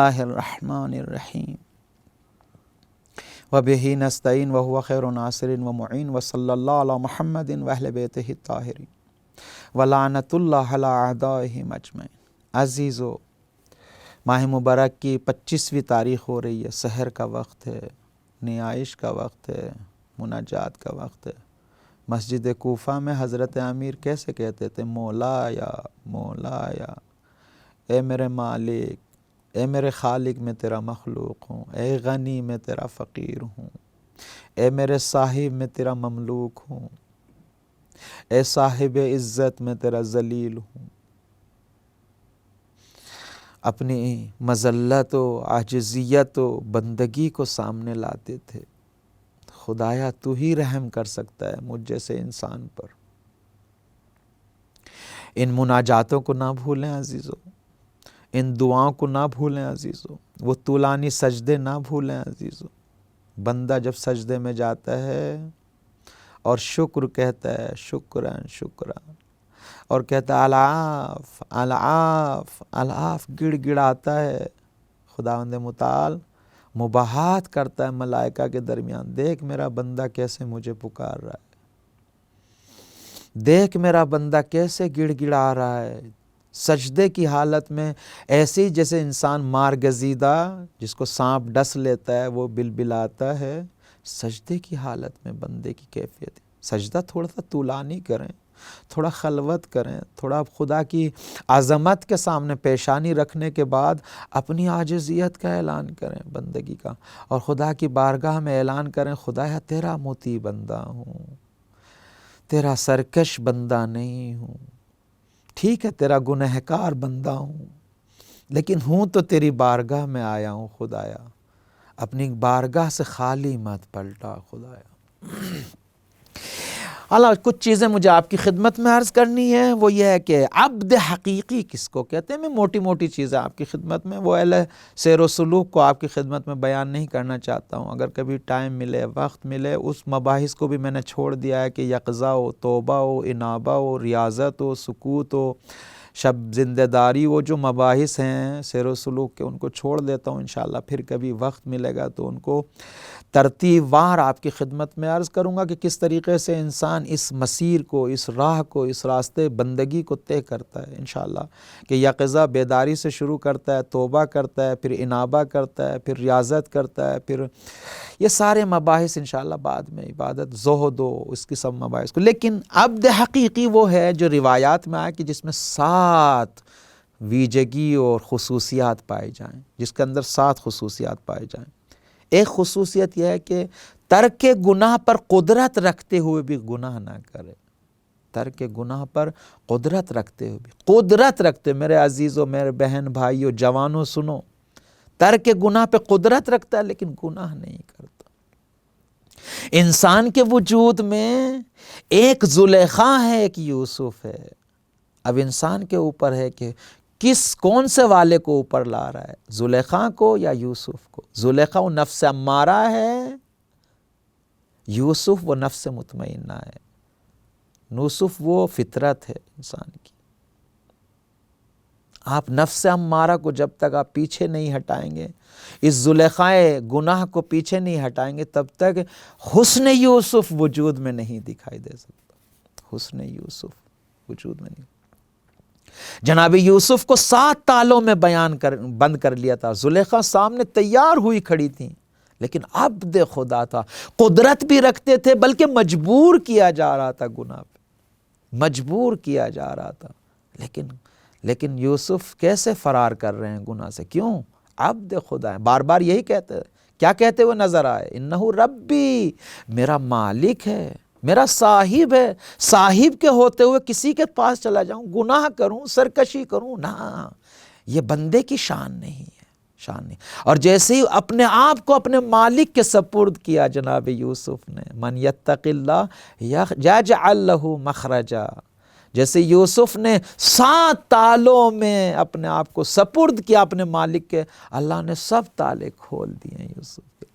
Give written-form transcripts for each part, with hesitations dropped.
اللہ الرحمن الرحیم وبہ نستعین وہو خیر ناصر ومعین وصلی اللہ علی محمد واہل بیتہ الطاہرین ولعنۃ اللہ علی اعدائہم اجمعین۔ عزیزو، ماہ مبارک کی 25ویں تاریخ ہو رہی ہے، سحر کا وقت ہے، نیائش کا وقت ہے، مناجات کا وقت ہے۔ مسجد کوفہ میں حضرت امیر کیسے کہتے تھے؟ مولایا مولایا، اے میرے مالک، اے میرے خالق میں تیرا مخلوق ہوں، اے غنی میں تیرا فقیر ہوں، اے میرے صاحب میں تیرا مملوک ہوں، اے صاحب عزت میں تیرا ذلیل ہوں۔ اپنی مذلت و عاجزیت و بندگی کو سامنے لاتے تھے۔ خدایا تو ہی رحم کر سکتا ہے مجھ جیسے انسان پر۔ ان مناجاتوں کو نہ بھولیں عزیزو، ان دعاؤں کو نہ بھولیں عزیزو، وہ طولانی سجدے نہ بھولیں عزیزو۔ بندہ جب سجدے میں جاتا ہے اور شکر کہتا ہے، شکران شکران، اور کہتا ہے العاف العاف العاف، گڑ گڑاتا ہے، خداوند متعال مباحات کرتا ہے ملائکہ کے درمیان، دیکھ میرا بندہ کیسے مجھے پکار رہا ہے، دیکھ میرا بندہ کیسے گڑ گڑا رہا ہے، سجدے کی حالت میں، ایسے ہی جیسے انسان مارگزیدہ جس کو سانپ ڈس لیتا ہے وہ بلبلاتا ہے، سجدے کی حالت میں بندے کی کیفیت۔ سجدہ تھوڑا سا طولانی کریں، تھوڑا خلوت کریں، تھوڑا خدا کی عظمت کے سامنے پیشانی رکھنے کے بعد اپنی عاجزیت کا اعلان کریں، بندگی کا، اور خدا کی بارگاہ میں اعلان کریں، خدایا تیرا مطیع بندہ ہوں، تیرا سرکش بندہ نہیں ہوں، ٹھیک ہے تیرا گنہگار بندہ ہوں، لیکن ہوں تو تیری بارگاہ میں آیا ہوں خدایا، اپنی بارگاہ سے خالی مت پلٹا خدایا۔ اللہ، کچھ چیزیں مجھے آپ کی خدمت میں عرض کرنی ہے، وہ یہ ہے کہ عبد حقیقی کس کو کہتے ہیں۔ میں موٹی موٹی چیزیں آپ کی خدمت میں، وہ اہل سیر و سلوک کو آپ کی خدمت میں بیان نہیں کرنا چاہتا ہوں۔ اگر کبھی ٹائم ملے، وقت ملے، اس مباحث کو بھی میں نے چھوڑ دیا ہے کہ یقظہ ہو، توبہ ہو، انابہ ہو، ریاضت ہو، سکوت ہو، شب زندہ داری، وہ جو مباحث ہیں سیر و سلوک کے، ان کو چھوڑ دیتا ہوں۔ انشاءاللہ پھر کبھی وقت ملے گا تو ان کو ترتیب وار آپ کی خدمت میں عرض کروں گا کہ کس طریقے سے انسان اس مسیر کو، اس راہ کو، اس راستے بندگی کو طے کرتا ہے انشاءاللہ، کہ یقظہ بیداری سے شروع کرتا ہے، توبہ کرتا ہے، پھر انابہ کرتا ہے، پھر ریاضت کرتا ہے، پھر یہ سارے مباحث انشاءاللہ بعد میں، عبادت، زہد و اس کی سب مباحث کو۔ لیکن عبد حقیقی وہ ہے جو روایات میں آیا کہ جس میں 7 ویجگی اور خصوصیات پائے جائیں، جس کے اندر 7 خصوصیات پائے جائیں۔ ایک خصوصیت یہ ہے کہ ترک گناہ پر قدرت رکھتے ہوئے بھی گناہ نہ کرے، ترک گناہ پر قدرت رکھتے ہوئے بھی، قدرت رکھتے، میرے عزیزوں، میرے بہن بھائیوں، جوانوں سنو، ترک گناہ پہ قدرت رکھتا ہے لیکن گناہ نہیں کرتا۔ انسان کے وجود میں ایک زلیخا ہے، ایک یوسف ہے۔ اب انسان کے اوپر ہے کہ کون سے والے کو اوپر لا رہا ہے، زلیخا کو یا یوسف کو۔ زلیخا وہ نفس امارہ ہے، یوسف وہ نفس مطمئنہ ہے، یوسف وہ فطرت ہے انسان کی۔ آپ نفس امارہ کو جب تک آپ پیچھے نہیں ہٹائیں گے، اس زلیخائے گناہ کو پیچھے نہیں ہٹائیں گے، تب تک حسن یوسف وجود میں نہیں دکھائی دے سکتا، حسن یوسف وجود میں نہیں۔ جناب یوسف کو 7 تالوں میں بند کر لیا تھا، زلیخا سامنے تیار ہوئی کھڑی تھی، لیکن عبد خدا تھا، قدرت بھی رکھتے تھے بلکہ مجبور کیا جا رہا تھا گناہ پہ، مجبور کیا جا رہا تھا۔ لیکن یوسف کیسے فرار کر رہے ہیں گناہ سے؟ کیوں؟ عبد خدا ہے، بار بار یہی کہتے ہیں، کیا کہتے ہوئے نظر آئے؟ انہو ربی، میرا مالک ہے، میرا صاحب ہے، صاحب کے ہوتے ہوئے کسی کے پاس چلا جاؤں، گناہ کروں، سرکشی کروں، نہ، یہ بندے کی شان نہیں ہے، شان نہیں۔ اور جیسے ہی اپنے آپ کو اپنے مالک کے سپرد کیا جناب یوسف نے، من یتق اللہ یجعل لہ مخرجا، جیسے یوسف نے 7 تالوں میں اپنے آپ کو سپرد کیا اپنے مالک کے، اللہ نے سب تالے کھول دیے یوسف کے۔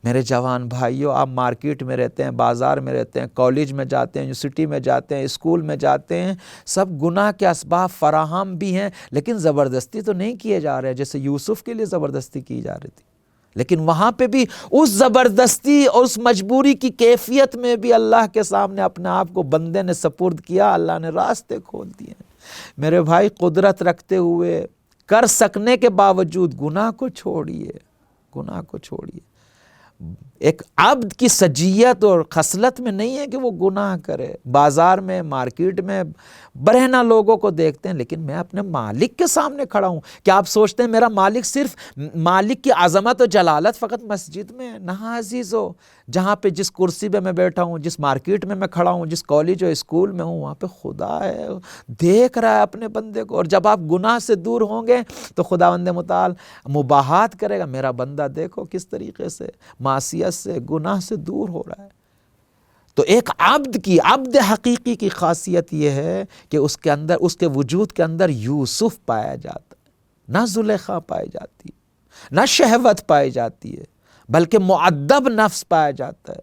میرے جوان بھائیوں، آپ مارکیٹ میں رہتے ہیں، بازار میں رہتے ہیں، کالج میں جاتے ہیں، یونیورسٹی میں جاتے ہیں، اسکول میں جاتے ہیں، سب گناہ کے اسباب فراہم بھی ہیں، لیکن زبردستی تو نہیں کیے جا رہے جیسے یوسف کے لیے زبردستی کی جا رہی تھی۔ لیکن وہاں پہ بھی اس زبردستی اور اس مجبوری کی کیفیت میں بھی اللہ کے سامنے اپنے آپ کو بندے نے سپرد کیا، اللہ نے راستے کھول دیے۔ میرے بھائی، قدرت رکھتے ہوئے، کر سکنے کے باوجود گناہ کو چھوڑیے، گناہ کو چھوڑیے۔ ایک عبد کی سجیت اور خصلت میں نہیں ہے کہ وہ گناہ کرے۔ بازار میں، مارکیٹ میں برہنہ لوگوں کو دیکھتے ہیں، لیکن میں اپنے مالک کے سامنے کھڑا ہوں۔ کیا آپ سوچتے ہیں میرا مالک صرف مالک کی عظمت و جلالت فقط مسجد میں ہے؟ نہ عزیزو، جہاں پہ جس کرسی پہ میں بیٹھا ہوں، جس مارکیٹ میں میں کھڑا ہوں، جس کالج اور اسکول میں ہوں، وہاں پہ خدا ہے، دیکھ رہا ہے اپنے بندے کو۔ اور جب آپ گناہ سے دور ہوں گے تو خداوند متعال مباحات کرے گا، میرا بندہ دیکھو کس طریقے سے معصیت سے، گناہ سے دور ہو رہا ہے۔ تو ایک عبد حقیقی کی خاصیت یہ ہے کہ اس کے اندر، اس کے وجود کے اندر یوسف پایا جاتا ہے، نہ زلیخا پائی جاتی، نہ شہوت پائی جاتی ہے، بلکہ مؤدب نفس پایا جاتا ہے،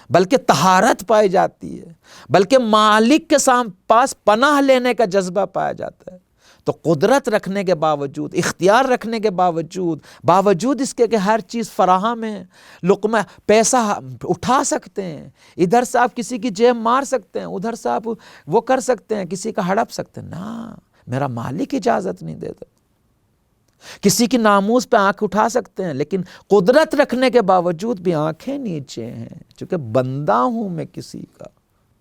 بلکہ طہارت پائی جاتی ہے، بلکہ مالک کے پاس پناہ لینے کا جذبہ پایا جاتا ہے۔ تو قدرت رکھنے کے باوجود، اختیار رکھنے کے باوجود اس کے کہ ہر چیز فراہم ہے، لقمہ پیسہ اٹھا سکتے ہیں، ادھر سے آپ کسی کی جیب مار سکتے ہیں، ادھر سے آپ وہ کر سکتے ہیں، کسی کا ہڑپ سکتے ہیں، نہ، میرا مالک اجازت نہیں دیتا۔ کسی کی ناموس پہ آنکھ اٹھا سکتے ہیں، لیکن قدرت رکھنے کے باوجود بھی آنکھیں نیچے ہیں، چونکہ بندہ ہوں میں کسی کا۔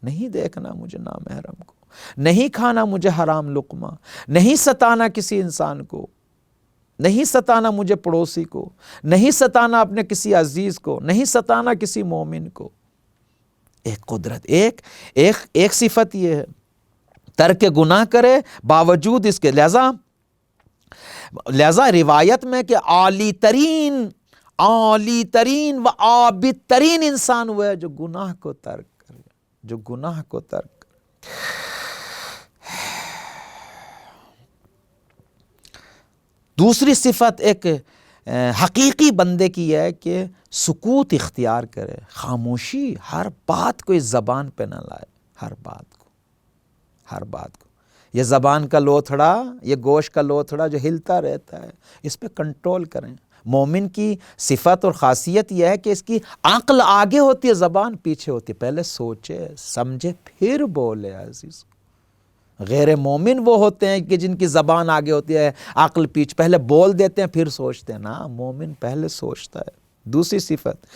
نہیں دیکھنا مجھے نامحرم کو، نہیں کھانا مجھے حرام لقمہ، نہیں ستانا کسی انسان کو، نہیں ستانا مجھے پڑوسی کو، نہیں ستانا اپنے کسی عزیز کو، نہیں ستانا کسی مومن کو۔ ایک قدرت، ایک صفت یہ ہے، ترک گناہ کرے باوجود اس کے، لہذا روایت میں کہ عالی ترین و عابد ترین انسان وہ ہے جو گناہ کو ترک کرے، جو گناہ کو ترک کرے۔ دوسری صفت ایک حقیقی بندے کی ہے کہ سکوت اختیار کرے، خاموشی، ہر بات کو اس زبان پہ نہ لائے، ہر بات کو یہ زبان کا لوتھڑا، یہ گوشت کا لوتھڑا جو ہلتا رہتا ہے، اس پہ کنٹرول کریں۔ مومن کی صفت اور خاصیت یہ ہے کہ اس کی عقل آگے ہوتی ہے، زبان پیچھے ہوتی ہے، پہلے سوچے سمجھے پھر بولے عزیز۔ غیر مومن وہ ہوتے ہیں کہ جن کی زبان آگے ہوتی ہے، عقل پیچھے، پہلے بول دیتے ہیں پھر سوچتے ہیں، نا، مومن پہلے سوچتا ہے۔ دوسری صفت،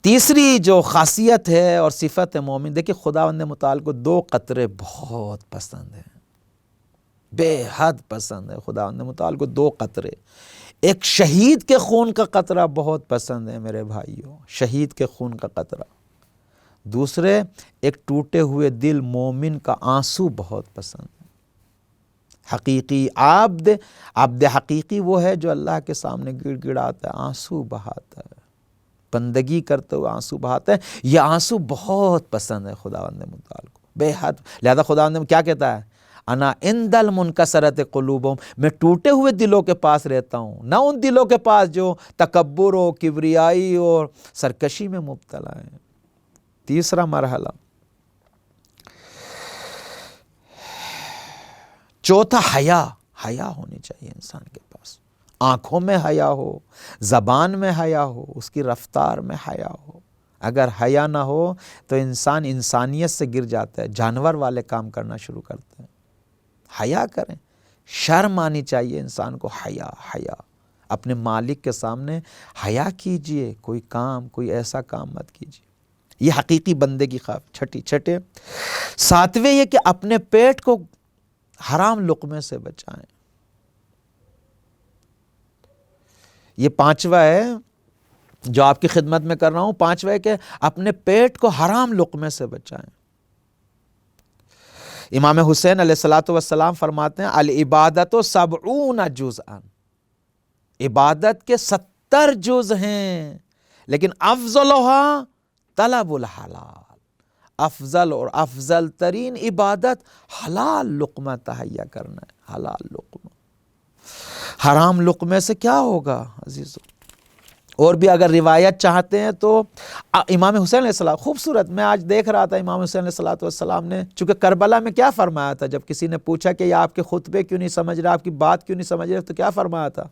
تیسری جو خاصیت ہے اور صفت ہے مومن، دیکھیں خداوند متعال کو دو قطرے بہت پسند ہیں، بے حد پسند ہے خداوند متعال کو دو قطرے۔ ایک شہید کے خون کا قطرہ بہت پسند ہے میرے بھائیوں، شہید کے خون کا قطرہ۔ دوسرے، ایک ٹوٹے ہوئے دل مومن کا آنسو بہت پسند ہے۔ حقیقی عبد حقیقی وہ ہے جو اللہ کے سامنے گڑ گڑاتا ہے، آنسو بہاتا ہے، بندگی کرتے ہوئے آنسو بہاتا ہے۔ یہ آنسو بہت پسند ہے خداوند متعال کو، بے حد۔ لہذا خداوند کیا کہتا ہے؟ انا عند المنکسرۃ قلوبہم، میں ٹوٹے ہوئے دلوں کے پاس رہتا ہوں، نہ ان دلوں کے پاس جو تکبر و کبریائی اور سرکشی میں مبتلا ہیں۔ تیسرا مرحلہ، چوتھا، حیا ہونی چاہیے انسان کے پاس، آنکھوں میں حیا ہو، زبان میں حیا ہو، اس کی رفتار میں حیا ہو۔ اگر حیا نہ ہو تو انسان انسانیت سے گر جاتا ہے، جانور والے کام کرنا شروع کرتا ہے۔ حیا کریں، شرم آنی چاہیے انسان کو، حیا اپنے مالک کے سامنے حیا کیجئے، کوئی ایسا کام مت کیجئے۔ یہ حقیقی بندے کی خواب۔ چھٹے، ساتویں یہ کہ اپنے پیٹ کو حرام لقمے سے بچائیں۔ یہ پانچواں ہے جو آپ کی خدمت میں کر رہا ہوں، پانچواں ہے کہ اپنے پیٹ کو حرام لقمے سے بچائیں۔ امام حسین علیہ الصلوۃ والسلام فرماتے ہیں، العبادت 70 جزءا، عبادت کے 70 جز ہیں، لیکن افضلها طلب الحلال، افضل اور افضل ترین عبادت حلال لقمہ تہیا کرنا ہے، حلال لقمہ۔ حرام لقمے سے کیا ہوگا عزیزو؟ اور بھی اگر روایت چاہتے ہیں تو امام حسین علیہ السلام، خوبصورت، میں آج دیکھ رہا تھا امام حسین علیہ السلام نے چونکہ کربلا میں کیا فرمایا تھا، جب کسی نے پوچھا کہ یہ آپ کے خطبے کیوں نہیں سمجھ رہا، آپ کی بات کیوں نہیں سمجھ رہا، تو کیا فرمایا تھا؟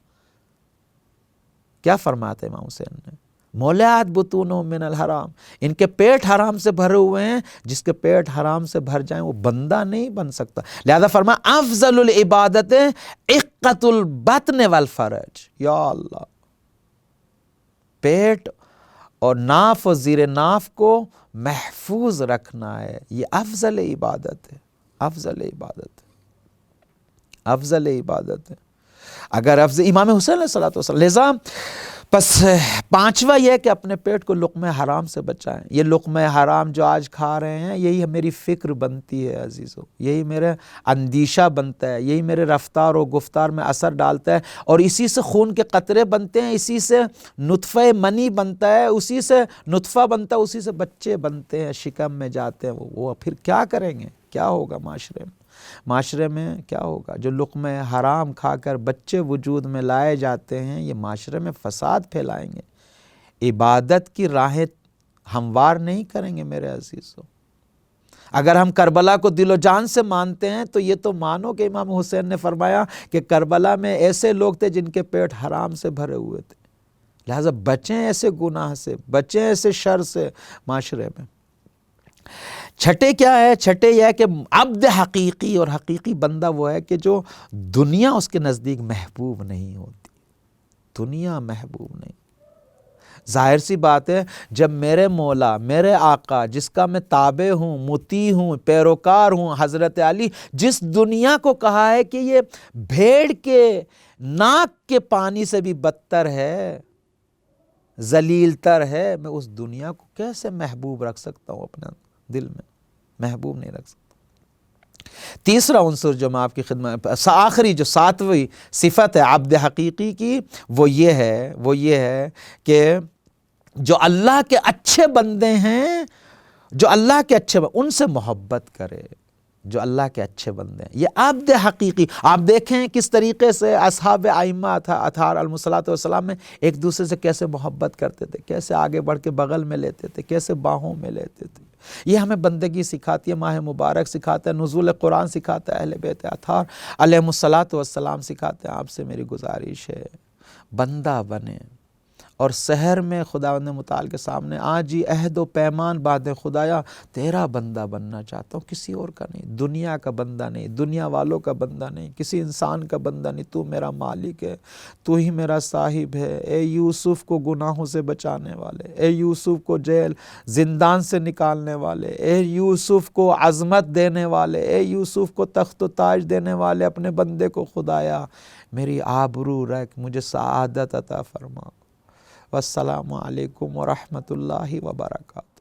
کیا فرمایا تھا امام حسین نے؟ مولعت بطونہم من الحرام، ان کے پیٹ حرام سے بھرے ہوئے ہیں، جس کے پیٹ حرام سے بھر جائیں وہ بندہ نہیں بن سکتا۔ لہذا فرمایا افضل العبادت عقۃ البطن والفرج، یا اللہ، پیٹ اور ناف اور زیر ناف کو محفوظ رکھنا ہے، یہ افضل عبادت ہے، افضل عبادت ہے، افضل عبادت ہے۔ اگر افضل امام حسین علیہ السلام، لہذا پس پانچواں یہ کہ اپنے پیٹ کو لقمہ حرام سے بچائیں۔ یہ لقمہ حرام جو آج کھا رہے ہیں، یہی میری فکر بنتی ہے عزیزو، یہی میرے اندیشہ بنتا ہے، یہی میرے رفتار و گفتار میں اثر ڈالتا ہے، اور اسی سے خون کے قطرے بنتے ہیں، اسی سے نطفہ منی بنتا ہے، اسی سے نطفہ بنتا ہے، اسی سے بچے بنتے ہیں، شکم میں جاتے ہیں، وہ پھر کیا کریں گے؟ کیا ہوگا معاشرے میں کیا ہوگا؟ جو لقمہ حرام کھا کر بچے وجود میں لائے جاتے ہیں، یہ معاشرے میں فساد پھیلائیں گے، عبادت کی راہیں ہموار نہیں کریں گے میرے عزیزو۔ اگر ہم کربلا کو دل و جان سے مانتے ہیں تو یہ تو مانو کہ امام حسین نے فرمایا کہ کربلا میں ایسے لوگ تھے جن کے پیٹ حرام سے بھرے ہوئے تھے، لہٰذا بچیں ایسے گناہ سے، بچیں ایسے شر سے معاشرے میں۔ چھٹے کیا ہے؟ چھٹے یہ ہے کہ عبد حقیقی، اور حقیقی بندہ وہ ہے کہ جو دنیا اس کے نزدیک محبوب نہیں ہوتی، دنیا محبوب نہیں۔ ظاہر سی بات ہے، جب میرے مولا، میرے آقا، جس کا میں تابع ہوں، مطیع ہوں، پیروکار ہوں، حضرت علی، جس دنیا کو کہا ہے کہ یہ بھیڑ کے ناک کے پانی سے بھی بدتر ہے، ذلیل تر ہے، میں اس دنیا کو کیسے محبوب رکھ سکتا ہوں اپنے دل میں؟ محبوب نہیں رکھ سکتا۔ تیسرا عنصر جو میں آپ کی خدمت، آخری جو ساتویں صفت ہے عبد حقیقی کی، وہ یہ ہے کہ جو اللہ کے اچھے بندے ہیں، جو اللہ کے اچھے ان سے محبت کرے، جو اللہ کے اچھے بندے ہیں، یہ عبد حقیقی۔ آپ دیکھیں کس طریقے سے اصحاب ائمہ اطہار علیہم الصلوۃ والسلام میں ایک دوسرے سے کیسے محبت کرتے تھے، کیسے آگے بڑھ کے بغل میں لیتے تھے، کیسے باہوں میں لیتے تھے۔ یہ ہمیں بندگی سکھاتی ہے، ماہ مبارک سکھاتا ہے، نزول قرآن سکھاتا ہے، اہل بیت اطہار علیہم الصلوۃ والسلام سکھاتے ہیں۔ آپ سے میری گزارش ہے بندہ بنے، اور سحر میں خداوند متعال کے سامنے آج ہی عہد و پیمان باندھے، خدایا تیرا بندہ بننا چاہتا ہوں، کسی اور کا نہیں، دنیا کا بندہ نہیں، دنیا والوں کا بندہ نہیں، کسی انسان کا بندہ نہیں، تو میرا مالک ہے، تو ہی میرا صاحب ہے۔ اے یوسف کو گناہوں سے بچانے والے، اے یوسف کو جیل زندان سے نکالنے والے، اے یوسف کو عظمت دینے والے، اے یوسف کو تخت و تاج دینے والے اپنے بندے کو خدایا میری آبرو رکھ، مجھے سعادت عطا فرما۔ والسلام علیکم ورحمۃ اللہ وبرکاتہ۔